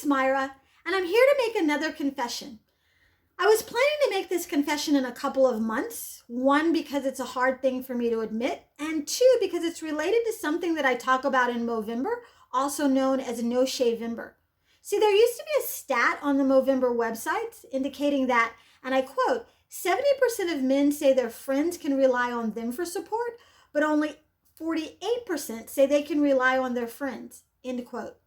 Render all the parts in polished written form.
it's Myra, and I'm here to make another confession. I was planning to make this confession in a couple of months. One, because it's a hard thing for me to admit, and two, because it's related to something that I talk about in Movember, also known as No Shavember. See, there used to be a stat on the Movember website indicating that, and I quote, 70% of men say their friends can rely on them for support, but only 48% say they can rely on their friends, end quote.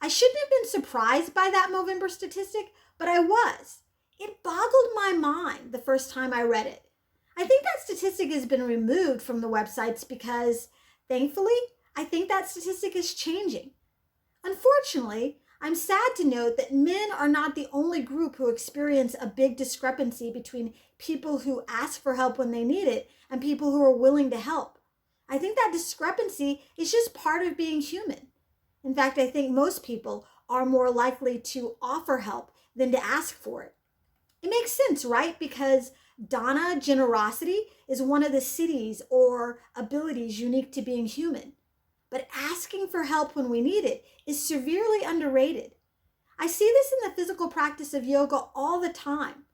I shouldn't have been surprised by that Movember statistic, but I was. It boggled my mind the first time I read it. I think that statistic has been removed from the websites because, thankfully, I think that statistic is changing. Unfortunately, I'm sad to note that men are not the only group who experience a big discrepancy between people who ask for help when they need it and people who are willing to help. I think that discrepancy is just part of being human. In fact, I think most people are more likely to offer help than to ask for it. It makes sense, right? Because dana, generosity, is one of the siddhis or abilities unique to being human. But asking for help when we need it is severely underrated. I see this in the physical practice of yoga all the time.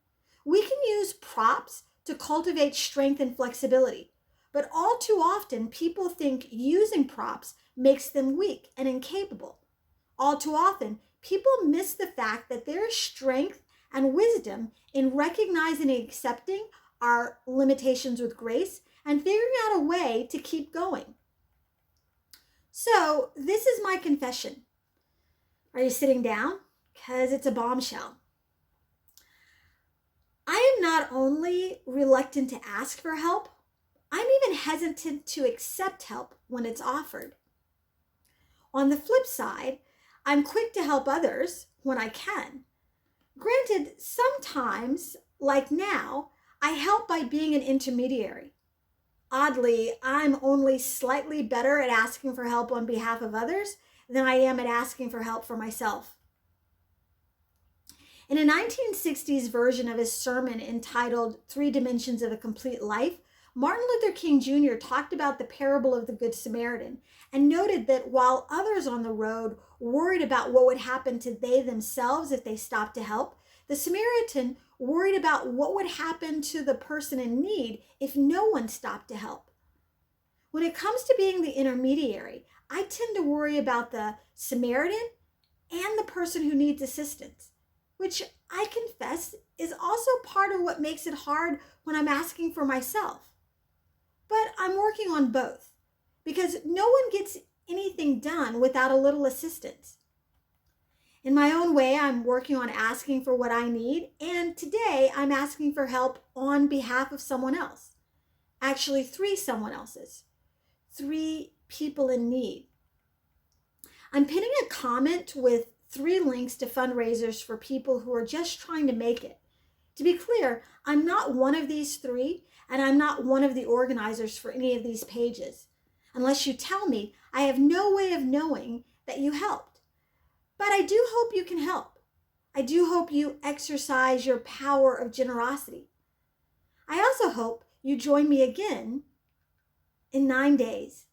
We can use props to cultivate strength and flexibility, but all too often people think using props makes them weak and incapable. All too often, people miss the fact that there is strength and wisdom in recognizing and accepting our limitations with grace and figuring out a way to keep going. So, this is my confession. Are you sitting down? Because it's a bombshell. I am not only reluctant to ask for help, I'm even hesitant to accept help when it's offered. On the flip side, I'm quick to help others when I can. Granted, sometimes, like now, I help by being an intermediary. Oddly, I'm only slightly better at asking for help on behalf of others than I am at asking for help for myself. In a 1960s version of his sermon entitled 3 Dimensions of a Complete Life, Martin Luther King Jr. talked about the parable of the Good Samaritan and noted that while others on the road worried about what would happen to they themselves if they stopped to help, the Samaritan worried about what would happen to the person in need if no one stopped to help. When it comes to being the intermediary, I tend to worry about the Samaritan and the person who needs assistance, which I confess is also part of what makes it hard when I'm asking for myself. But I'm working on both because no one gets anything done without a little assistance. In my own way, I'm working on asking for what I need, and today I'm asking for help on behalf of someone else. Actually, 3 someone else's. 3 people in need. I'm pinning a comment with 3 links to fundraisers for people who are just trying to make it. To be clear, I'm not one of these 3, and I'm not one of the organizers for any of these pages. Unless you tell me, I have no way of knowing that you helped. But I do hope you can help. I do hope you exercise your power of generosity. I also hope you join me again in 9 days.